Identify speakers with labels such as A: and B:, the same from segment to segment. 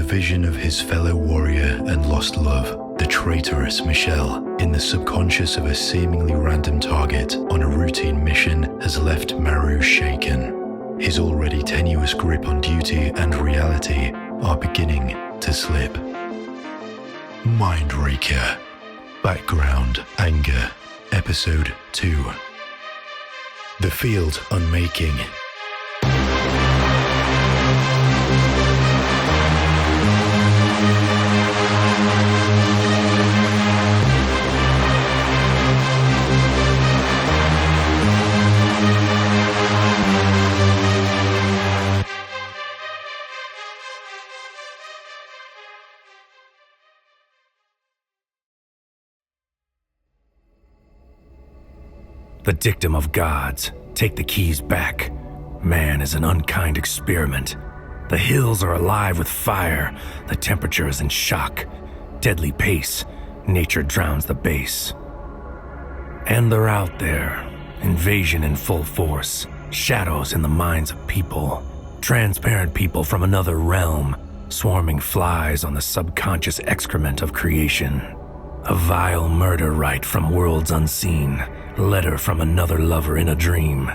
A: the vision of his fellow warrior and lost love, the traitorous Michelle, in the subconscious of a seemingly random target on a routine mission has left Maru shaken. His already tenuous grip on duty and reality are beginning to slip. Mindraker. Background Anger. Episode 2. The Field Unmaking.
B: The dictum of gods, take the keys back. Man is an unkind experiment. The hills are alive with fire, the temperature is in shock. Deadly pace, nature drowns the base. And they're out there, invasion in full force, shadows in the minds of people, transparent people from another realm, swarming flies on the subconscious excrement of creation. A vile murder rite from worlds unseen, letter from another lover in a dream.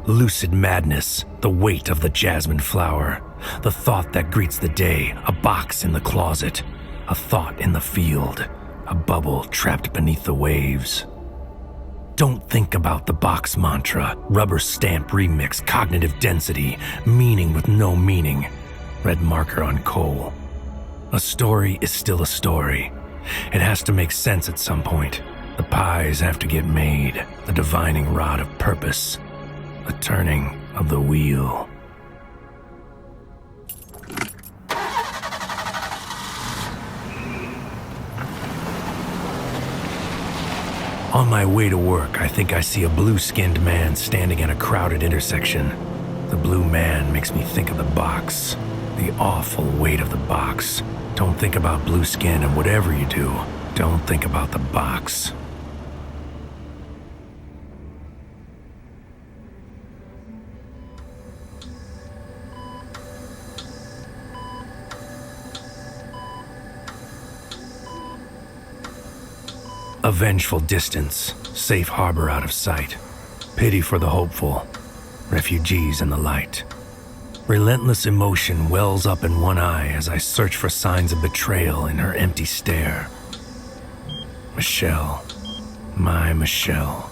B: Lucid madness, the weight of the jasmine flower, the thought that greets the day, a box in the closet, a thought in the field, a bubble trapped beneath the waves. Don't think about the box mantra, rubber stamp remix, cognitive density, meaning with no meaning, red marker on coal. A story is still a story. It has to make sense at some point. The pies have to get made, the divining rod of purpose, the turning of the wheel. On my way to work, I think I see a blue-skinned man standing at a crowded intersection. The blue man makes me think of the box, the awful weight of the box. Don't think about blue skin, and whatever you do, don't think about the box. A vengeful distance, safe harbor out of sight. Pity for the hopeful, refugees in the light. Relentless emotion wells up in one eye as I search for signs of betrayal in her empty stare. Michelle, my Michelle.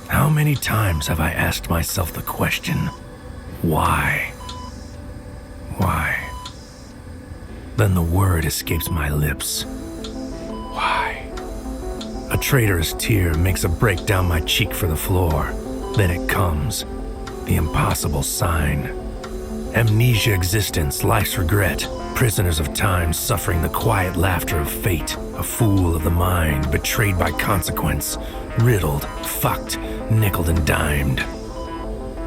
B: How many times have I asked myself the question, why? Why? Then the word escapes my lips. Why? A traitorous tear makes a break down my cheek for the floor. Then it comes. The impossible sign. Amnesia existence, life's regret. Prisoners of time suffering the quiet laughter of fate. A fool of the mind, betrayed by consequence. Riddled, fucked, nickeled and dimed.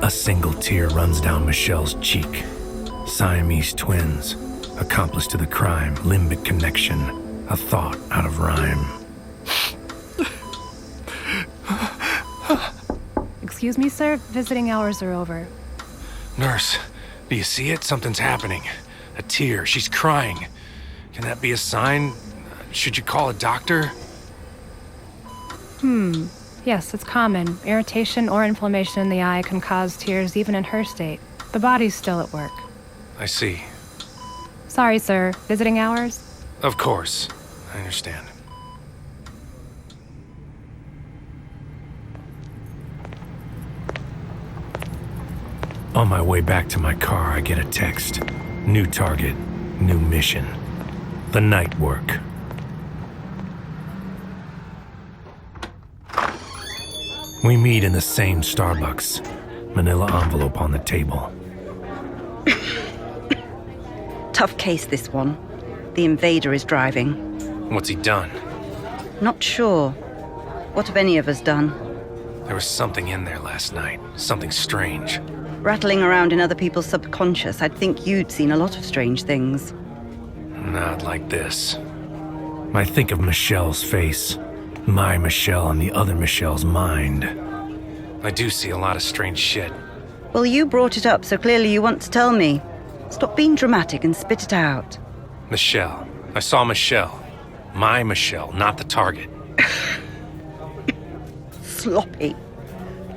B: A single tear runs down Michelle's cheek. Siamese twins. Accomplice to the crime, limbic connection. A thought out of rhyme.
C: Excuse me, sir. Visiting hours are over.
B: Nurse, do you see it? Something's happening. A tear. She's crying. Can that be a sign? Should you call a doctor?
C: Yes, it's common. Irritation or inflammation in the eye can cause tears even in her state. The body's still at work.
B: I see.
C: Sorry, sir. Visiting hours?
B: Of course. I understand. On my way back to my car, I get a text. New target, new mission. The night work. We meet in the same Starbucks. Manila envelope on the table.
D: Tough case, this one. The invader is driving.
B: What's he done?
D: Not sure. What have any of us done?
B: There was something in there last night. Something strange.
D: Rattling around in other people's subconscious, I'd think you'd seen a lot of strange things.
B: Not like this. I think of Michelle's face. My Michelle and the other Michelle's mind. I do see a lot of strange shit.
D: Well, you brought it up, so clearly you want to tell me. Stop being dramatic and spit it out.
B: Michelle. I saw Michelle. My Michelle, not the target.
D: Sloppy.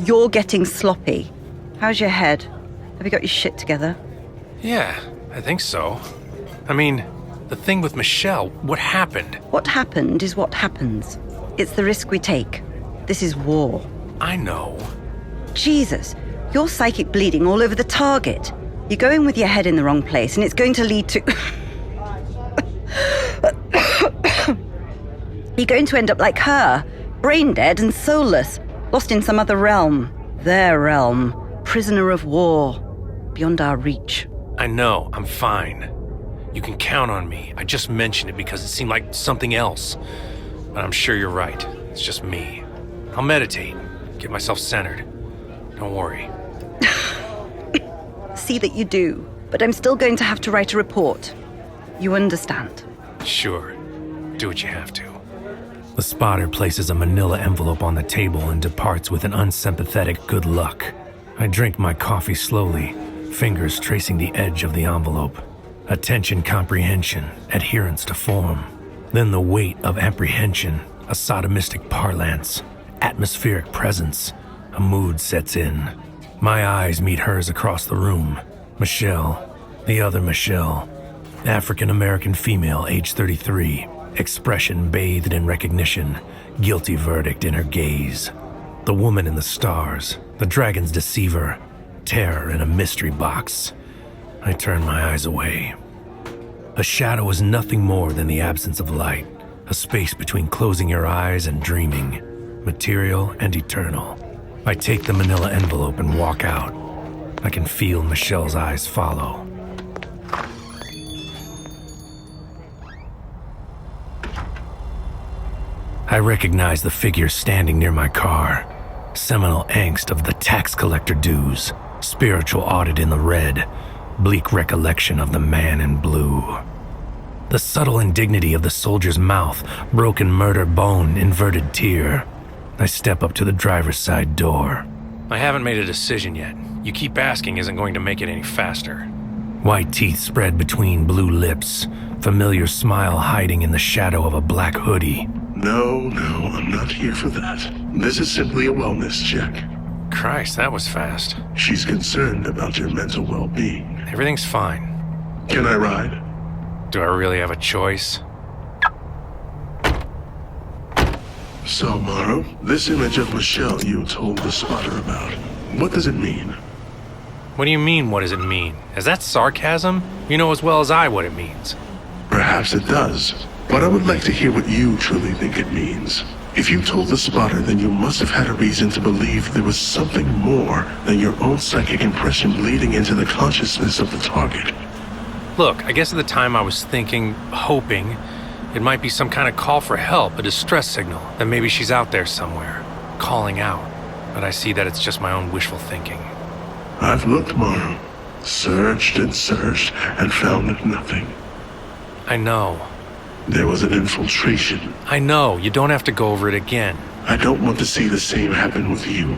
D: You're getting sloppy. How's your head? Have you got your shit together?
B: Yeah, I think so. I mean, the thing with Michelle, what happened?
D: What happened is what happens. It's the risk we take. This is war.
B: I know.
D: Jesus, you're psychic bleeding all over the target. You're going with your head in the wrong place, and it's going to lead to... You're going to end up like her, brain dead and soulless, lost in some other realm. Their realm. Prisoner of war. Beyond our reach.
B: I know, I'm fine. You can count on me. I just mentioned it because it seemed like something else. But I'm sure you're right. It's just me. I'll meditate, get myself centered. Don't worry.
D: See that you do, but I'm still going to have to write a report. You understand?
B: Sure. Do what you have to. The spotter places a manila envelope on the table and departs with an unsympathetic good luck. I drink my coffee slowly, fingers tracing the edge of the envelope. Attention, comprehension, adherence to form. Then the weight of apprehension, a sodomistic parlance, atmospheric presence. A mood sets in. My eyes meet hers across the room. Michelle, the other Michelle. African-American female, age 33. Expression bathed in recognition, guilty verdict in her gaze. The woman in the stars, the dragon's deceiver, terror in a mystery box. I turn my eyes away. A shadow is nothing more than the absence of light, a space between closing your eyes and dreaming, material and eternal. I take the manila envelope and walk out. I can feel Michelle's eyes follow. I recognize the figure standing near my car. Seminal angst of the tax collector dues, spiritual audit in the red, bleak recollection of the man in blue. The subtle indignity of the soldier's mouth, broken murder bone, inverted tear. I step up to the driver's side door. I haven't made a decision yet. You keep asking isn't going to make it any faster. White teeth spread between blue lips, familiar smile hiding in the shadow of a black hoodie.
E: No, I'm not here for that. This is simply a wellness check.
B: Christ, that was fast.
E: She's concerned about your mental well-being.
B: Everything's fine.
E: Can I ride?
B: Do I really have a choice?
E: So, Maru, this image of Michelle you told the spotter about, what does it mean?
B: What do you mean, what does it mean? Is that sarcasm? You know as well as I what it means.
E: Perhaps it does, but I would like to hear what you truly think it means. If you told the spotter, then you must have had a reason to believe there was something more than your own psychic impression bleeding into the consciousness of the target.
B: Look, I guess at the time I was thinking, hoping, it might be some kind of call for help, a distress signal, that maybe she's out there somewhere, calling out. But I see that it's just my own wishful thinking.
E: I've looked, Maru. Searched and searched and found nothing.
B: I know.
E: There was an infiltration.
B: I know, you don't have to go over it again.
E: I don't want to see the same happen with you.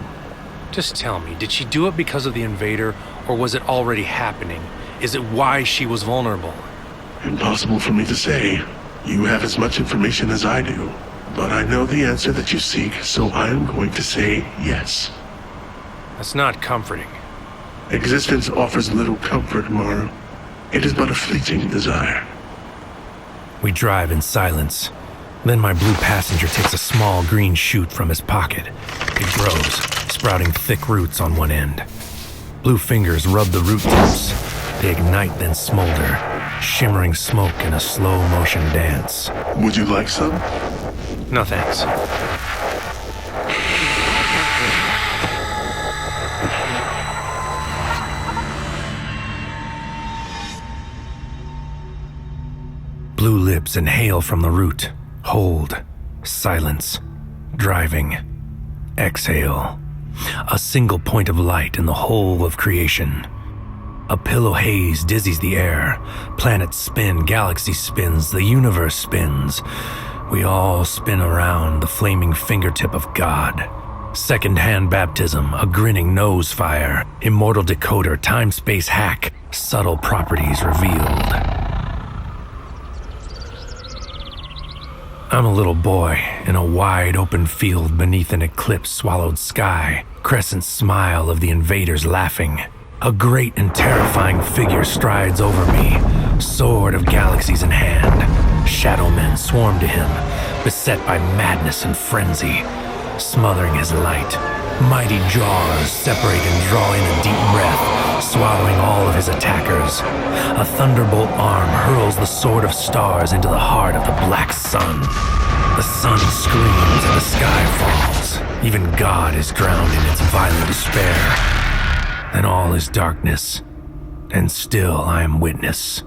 B: Just tell me, did she do it because of the invader, or was it already happening? Is it why she was vulnerable?
E: Impossible for me to say. You have as much information as I do. But I know the answer that you seek, so I am going to say yes.
B: That's not comforting.
E: Existence offers little comfort, Maru. It is but a fleeting desire.
B: We drive in silence. Then my blue passenger takes a small green shoot from his pocket. It grows, sprouting thick roots on one end. Blue fingers rub the root tips. They ignite, then smolder, shimmering smoke in a slow motion dance.
E: Would you like some?
B: No thanks. Blue lips inhale from the root. Hold. Silence. Driving. Exhale. A single point of light in the whole of creation. A pillow haze dizzies the air. Planets spin, galaxy spins, the universe spins. We all spin around the flaming fingertip of God. Second-hand baptism, a grinning nose fire, immortal decoder, time-space hack, subtle properties revealed. I'm a little boy in a wide open field beneath an eclipse-swallowed sky, crescent smile of the invaders laughing. A great and terrifying figure strides over me, sword of galaxies in hand. Shadow men swarm to him, beset by madness and frenzy, smothering his light. Mighty jaws separate and draw in a deep breath, swallowing all of his attackers. A thunderbolt arm hurls the sword of stars into the heart of the black sun. The sun screams and the sky falls. Even God is drowned in its violent despair. Then all is darkness, and still I am witness.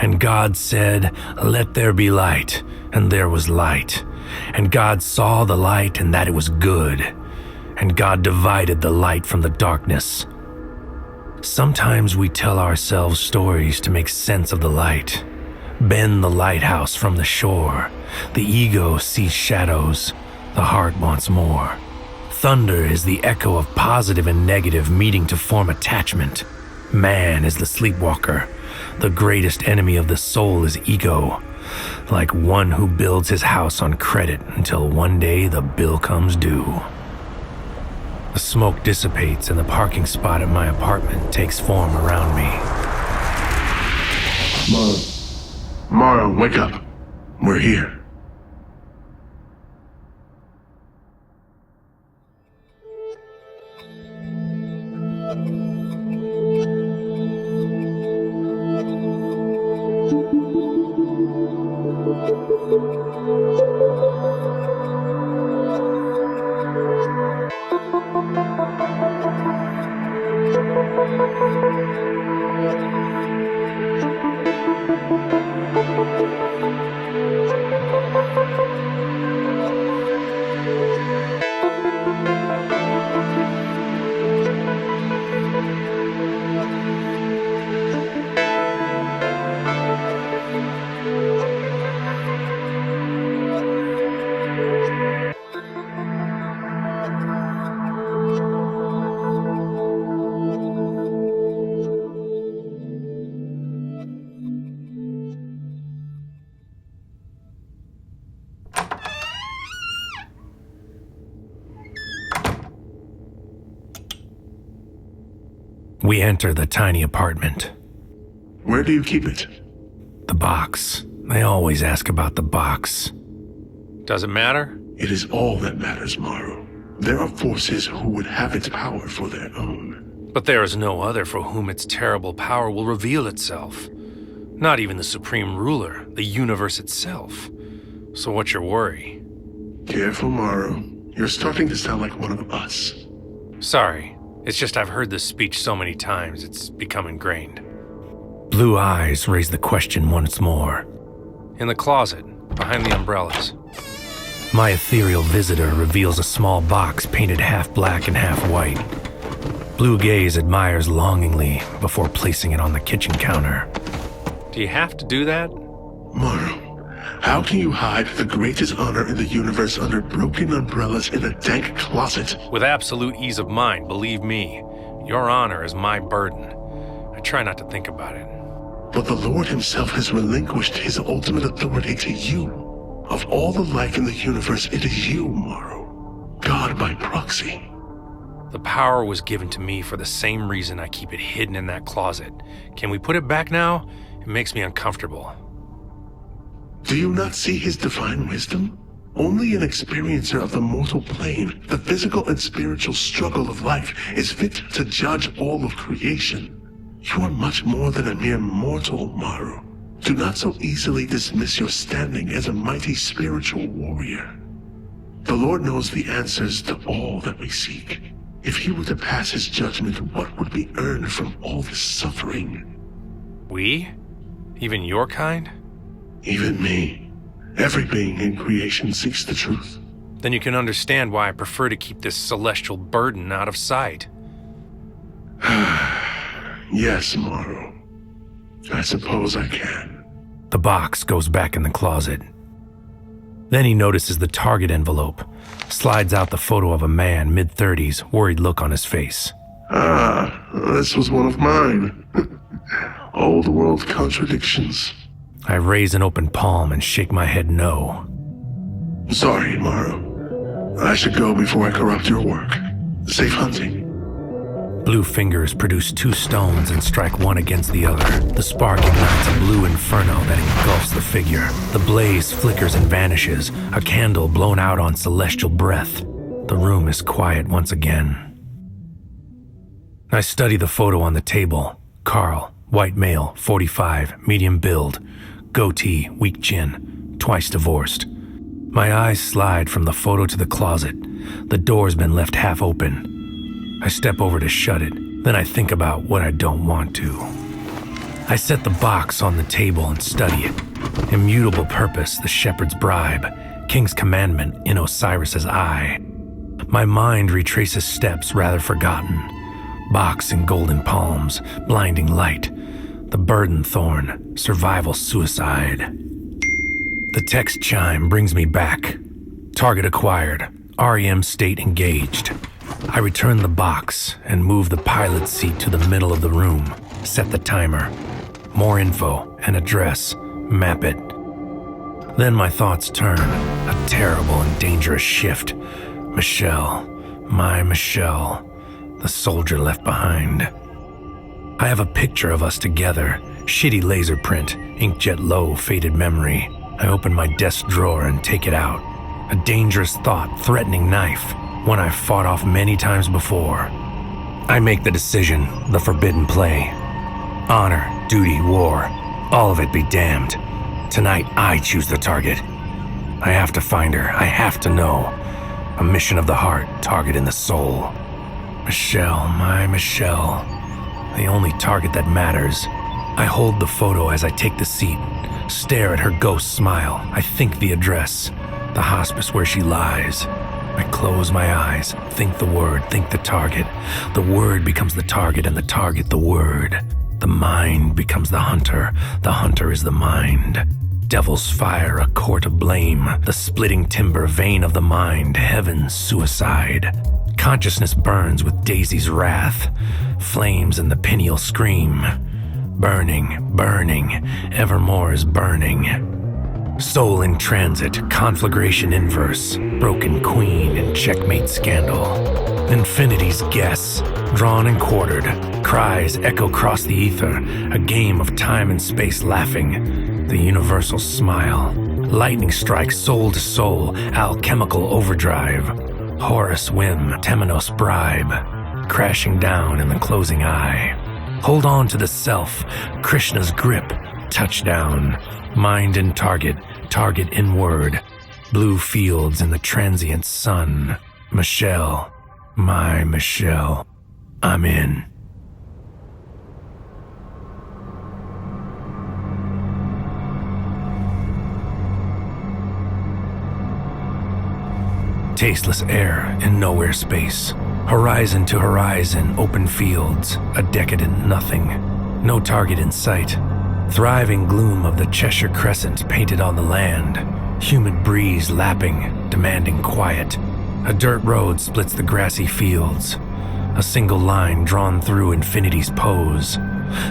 B: And God said, "Let there be light," and there was light. And God saw the light and that it was good. And God divided the light from the darkness. Sometimes we tell ourselves stories to make sense of the light. Bend the lighthouse from the shore. The ego sees shadows. The heart wants more. Thunder is the echo of positive and negative meeting to form attachment. Man is the sleepwalker. The greatest enemy of the soul is ego. Like one who builds his house on credit until one day the bill comes due. The smoke dissipates and the parking spot at my apartment takes form around me.
E: Maru, wake up. We're here.
B: We enter the tiny apartment.
E: Where do you keep it?
B: The box. They always ask about the box.
F: Does it matter?
E: It is all that matters, Maru. There are forces who would have its power for their own.
F: But there is no other for whom its terrible power will reveal itself. Not even the supreme ruler, the universe itself. So what's your worry?
E: Careful, Maru. You're starting to sound like one of us.
F: Sorry. It's just I've heard this speech so many times, it's become ingrained.
B: Blue eyes raise the question once more.
F: In the closet, behind the umbrellas.
B: My ethereal visitor reveals a small box painted half black and half white. Blue gaze admires longingly before placing it on the kitchen counter.
F: Do you have to do that?
E: Maru, how can you hide the greatest honor in the universe under broken umbrellas in a dank closet?
F: With absolute ease of mind, believe me. Your honor is my burden. I try not to think about it.
E: But the Lord himself has relinquished his ultimate authority to you. Of all the life in the universe, it is you, Maru. God by proxy.
F: The power was given to me for the same reason I keep it hidden in that closet. Can we put it back now? It makes me uncomfortable.
E: Do you not see his divine wisdom? Only an experiencer of the mortal plane, the physical and spiritual struggle of life, is fit to judge all of creation. You are much more than a mere mortal, Maru. Do not so easily dismiss your standing as a mighty spiritual warrior. The Lord knows the answers to all that we seek. If he were to pass his judgment, what would be earned from all this suffering?
F: We? Even your kind?
E: Even me. Every being in creation seeks the truth.
F: Then you can understand why I prefer to keep this celestial burden out of sight.
E: Yes, Maru. I suppose I can.
B: The box goes back in the closet. Then he notices the target envelope, slides out the photo of a man, mid-30s, worried look on his face.
E: Ah, this was one of mine. Old world contradictions.
B: I raise an open palm and shake my head no.
E: Sorry, Maru. I should go before I corrupt your work. Safe hunting.
B: Blue fingers produce 2 stones and strike one against the other. The spark ignites a blue inferno that engulfs the figure. The blaze flickers and vanishes, a candle blown out on celestial breath. The room is quiet once again. I study the photo on the table. Carl, white male, 45, medium build, goatee, weak chin, twice divorced. My eyes slide from the photo to the closet. The door's been left half open. I step over to shut it, then I think about what I don't want to. I set the box on the table and study it. Immutable purpose, the shepherd's bribe, king's commandment in Osiris's eye. My mind retraces steps rather forgotten. Box in golden palms, blinding light. The burden thorn, survival suicide. The text chime brings me back. Target acquired, REM state engaged. I return the box and move the pilot seat to the middle of the room. Set the timer. More info, an address, map it. Then my thoughts turn, a terrible and dangerous shift. Michelle, my Michelle, the soldier left behind. I have a picture of us together, shitty laser print, inkjet low, faded memory. I open my desk drawer and take it out. A dangerous thought, threatening knife. One I've fought off many times before. I make the decision, the forbidden play. Honor, duty, war, all of it be damned. Tonight I choose the target. I have to find her, I have to know. A mission of the heart, target in the soul. Michelle, my Michelle, the only target that matters. I hold the photo as I take the seat, stare at her ghost smile. I think the address, the hospice where she lies. I close my eyes, think the word, think the target. The word becomes the target and the target the word. The mind becomes the hunter is the mind. Devil's fire, a court of blame. The splitting timber vein of the mind, heaven's suicide. Consciousness burns with Daisy's wrath. Flames in the pineal scream. Burning, burning, evermore is burning. Soul in transit, conflagration inverse, broken queen and checkmate scandal. Infinity's guess, drawn and quartered, cries echo across the ether, a game of time and space laughing, the universal smile. Lightning strikes soul to soul, alchemical overdrive. Horus whim, tenuous bribe, crashing down in the closing eye. Hold on to the self, Krishna's grip, touchdown. Mind in target, target in word. Blue fields in the transient sun. Michelle, my Michelle, I'm in. Tasteless air in nowhere space. Horizon to horizon, open fields, a decadent nothing. No target in sight. Thriving gloom of the Cheshire Crescent painted on the land. Humid breeze lapping, demanding quiet. A dirt road splits the grassy fields. A single line drawn through infinity's pose.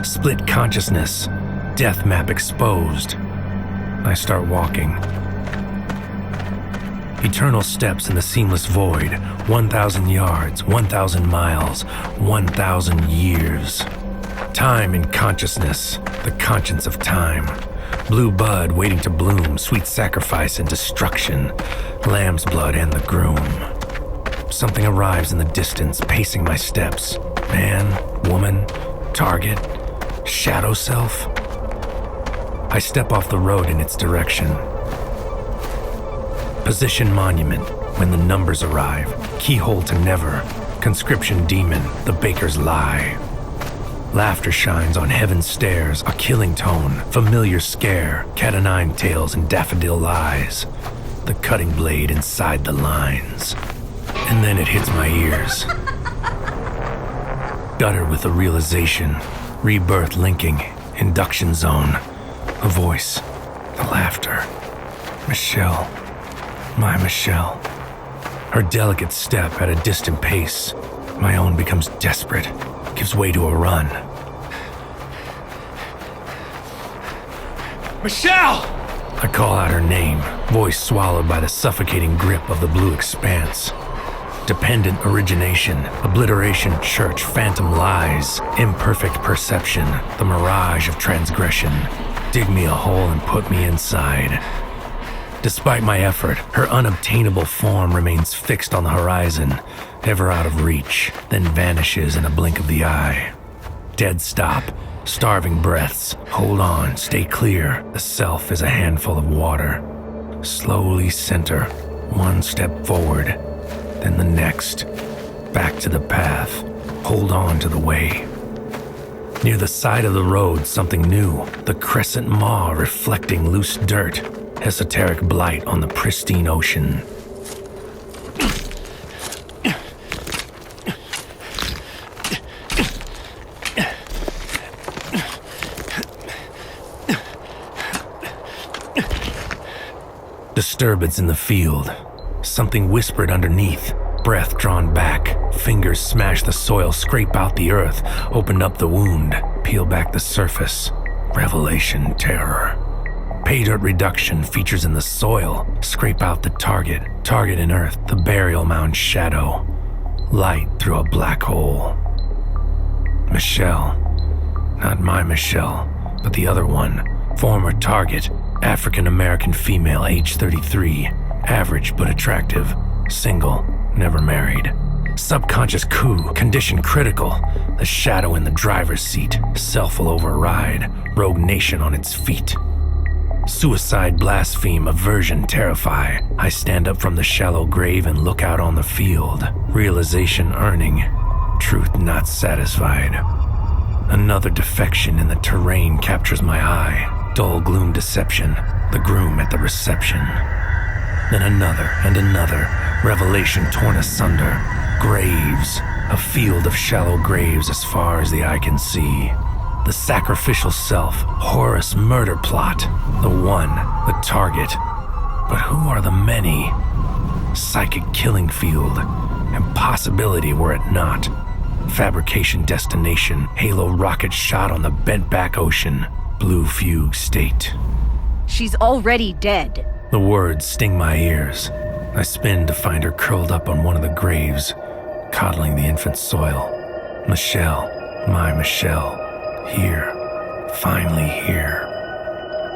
B: Split consciousness, death map exposed. I start walking. Eternal steps in the seamless void. 1,000 yards, 1,000 miles, 1,000 years. Time in consciousness, the conscience of time. Blue bud waiting to bloom, sweet sacrifice and destruction. Lamb's blood and the groom. Something arrives in the distance, pacing my steps. Man, woman, target, shadow self. I step off the road in its direction. Position monument, when the numbers arrive. Keyhole to never. Conscription demon, the baker's lie. Laughter shines on heaven's stairs, a killing tone, familiar scare, cat o' nine tails and daffodil lies. The cutting blade inside the lines. And then it hits my ears. Gutter with the realization, rebirth linking, induction zone. A voice, the laughter. Michelle, My Michelle. Her delicate step at a distant pace. My own becomes desperate, gives way to a run.
F: Michelle!
B: I call out her name, voice swallowed by the suffocating grip of the blue expanse. Dependent origination, obliteration, church, phantom lies, imperfect perception, the mirage of transgression. Dig me a hole and put me inside. Despite my effort, her unobtainable form remains fixed on the horizon, ever out of reach, then vanishes in a blink of the eye. Dead stop, starving breaths. Hold on, stay clear. The self is a handful of water. Slowly center, one step forward, then the next. Back to the path. Hold on to the way. Near the side of the road, something new. The crescent maw reflecting loose dirt. Esoteric blight on the pristine ocean. Disturbance in the field. Something whispered underneath. Breath drawn back. Fingers smash the soil, scrape out the earth, open up the wound, peel back the surface. Revelation terror. Pay dirt reduction features in the soil. Scrape out the target. Target in earth, the burial mound shadow. Light through a black hole. Michelle. Not my Michelle, but the other one. Former target. African-American female, age 33. Average but attractive. Single, never married. Subconscious coup, condition critical. The shadow in the driver's seat. Self will override. Rogue nation on its feet. Suicide, blaspheme, aversion, terrify. I stand up from the shallow grave and look out on the field. Realization earning. Truth not satisfied. Another defection in the terrain captures my eye. Dull gloom deception. The groom at the reception. Then another and another. Revelation torn asunder. Graves. A field of shallow graves as far as the eye can see. The sacrificial self, Horus murder plot. The one, the target. But who are the many? Psychic killing field. Impossibility were it not. Fabrication destination. Halo rocket shot on the bent back ocean. Blue fugue state.
G: She's already dead.
B: The words sting my ears. I spin to find her curled up on one of the graves, coddling the infant soil. Michelle, my Michelle. Here, finally here.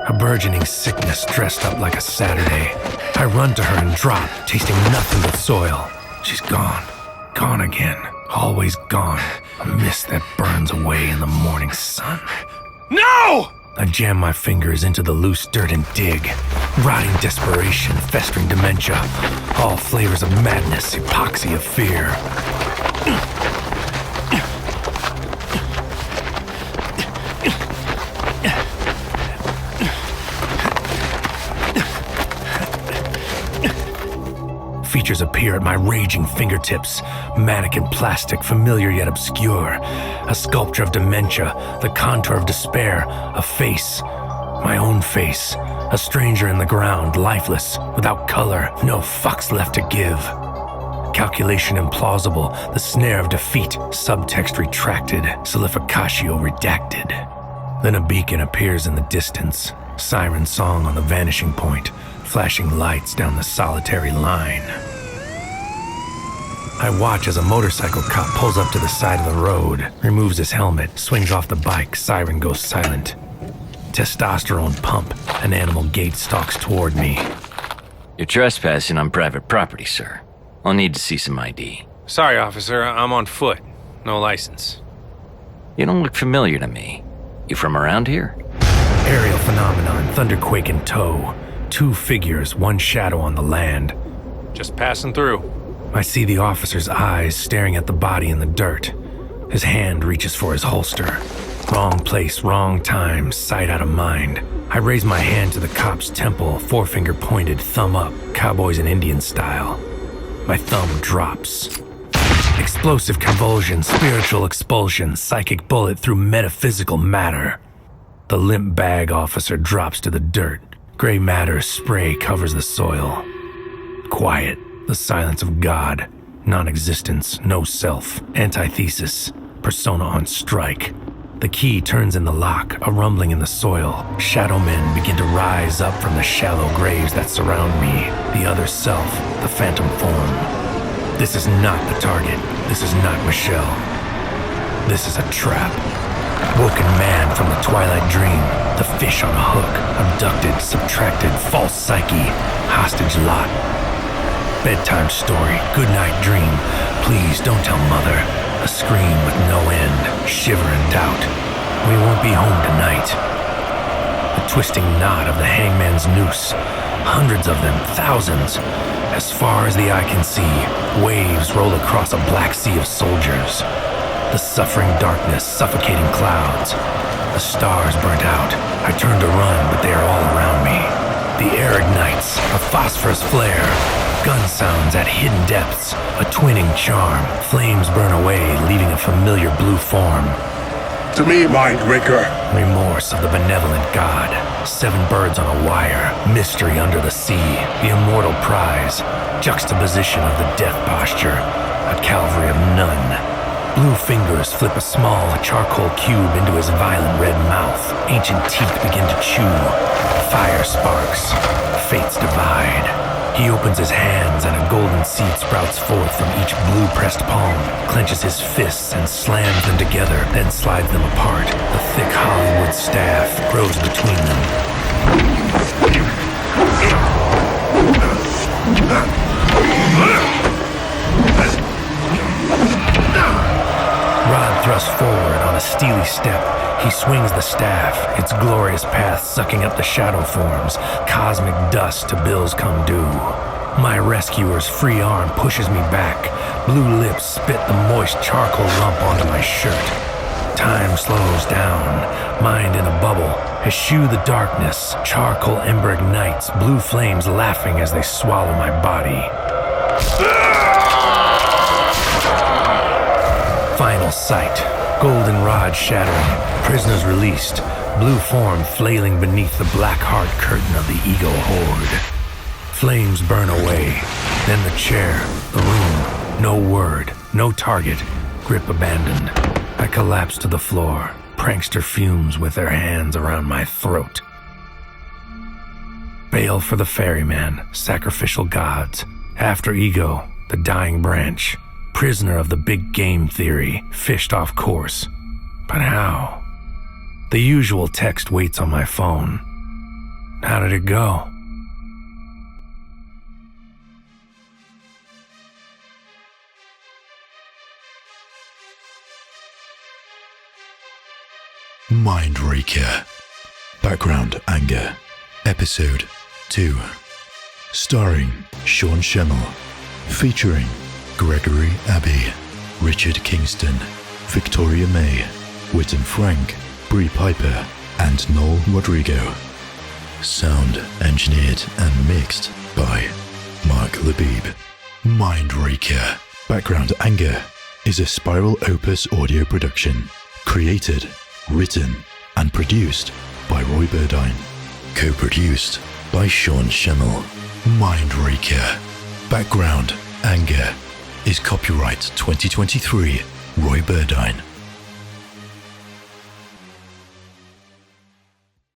B: A burgeoning sickness dressed up like a Saturday. I run to her and drop, tasting nothing but soil. She's gone. Gone again. Always gone. A mist that burns away in the morning sun.
F: No!
B: I jam my fingers into the loose dirt and dig. Rotting desperation, festering dementia. All flavors of madness, epoxy of fear. Features appear at my raging fingertips. Mannequin plastic, familiar yet obscure. A sculpture of dementia, the contour of despair. A face, my own face. A stranger in the ground, lifeless, without color, no fucks left to give. Calculation implausible, the snare of defeat. Subtext retracted, solidificatio redacted. Then a beacon appears in the distance. Siren song on the vanishing point. Flashing lights down the solitary line. I watch as a motorcycle cop pulls up to the side of the road, removes his helmet, swings off the bike, siren goes silent. Testosterone pump, an animal gait stalks toward me.
H: You're trespassing on private property, sir. I'll need to see some ID.
F: Sorry, officer, I'm on foot. No license.
H: You don't look familiar to me. You from around here?
B: Aerial phenomenon, thunderquake in tow. Two figures, one shadow on the land.
F: Just passing through.
B: I see the officer's eyes staring at the body in the dirt. His hand reaches for his holster. Wrong place, wrong time, sight out of mind. I raise my hand to the cop's temple, forefinger pointed, thumb up, cowboys and Indian style. My thumb drops. Explosive convulsion, spiritual expulsion, psychic bullet through metaphysical matter. The limp bag officer drops to the dirt. Gray matter spray covers the soil. quiet, the silence of God, non-existence, no self, antithesis, persona on strike. The key turns in the lock, a rumbling in the soil. Shadow men begin to rise up from the shallow graves that surround me. The other self, the phantom form. This is not the target. This is not Michelle. This is a trap. Woken man from the twilight dream. The fish on a hook. Abducted, subtracted, false psyche. Hostage lot. Bedtime story, goodnight dream. Please don't tell mother. A scream with no end, shiver and doubt. We won't be home tonight. The twisting knot of the hangman's noose. Hundreds of them, thousands. As far as the eye can see, waves roll across a black sea of soldiers. The suffering darkness, suffocating clouds. The stars burnt out. I turn to run, but they are all around me. The air ignites, a phosphorus flare. Gun sounds at hidden depths, a twinning charm. Flames burn away, leaving a familiar blue form.
E: To me, Mindraker.
B: Remorse of the benevolent god. 7 birds on a wire, mystery under the sea, the immortal prize, juxtaposition of the death posture, a calvary of none. Blue fingers flip a small charcoal cube into his violent red mouth. Ancient teeth begin to chew. Fire sparks. Fates divide. He opens his hands and a golden seed sprouts forth from each blue-pressed palm, clenches his fists and slams them together, then slides them apart. The thick Hollywood staff grows between them. Rod thrusts forward on a steely step. He swings the staff, its glorious path sucking up the shadow forms, cosmic dust to bills come due. My rescuer's free arm pushes me back. Blue lips spit the moist charcoal lump onto my shirt. Time slows down, mind in a bubble. Eschew the darkness, charcoal ember ignites, blue flames laughing as they swallow my body. Final sight, golden rod shattering. Prisoners released, blue form flailing beneath the black heart curtain of the ego horde. Flames burn away, then the chair, the room, no word, no target, grip abandoned. I collapse to the floor, prankster fumes with their hands around my throat. Bail for the ferryman, sacrificial gods. After ego, the dying branch. Prisoner of the big game theory, fished off course. But how? The usual text waits on my phone. How did it go?
A: Mindraker. Background Anger. Episode 2. Starring Sean Schemmel. Featuring Gregory Abbey, Richard Kingston, Victoria May, Whitten Frank, Bree Piper, and Noel Rodrigo. Sound engineered and mixed by Mark Labib. Mindraker. Background Anger is a Spiral Opus audio production. Created, written, and produced by Roy Burdine. Co-produced by Sean Schemmel. Mindraker. Background Anger is copyright 2023 Roy Burdine.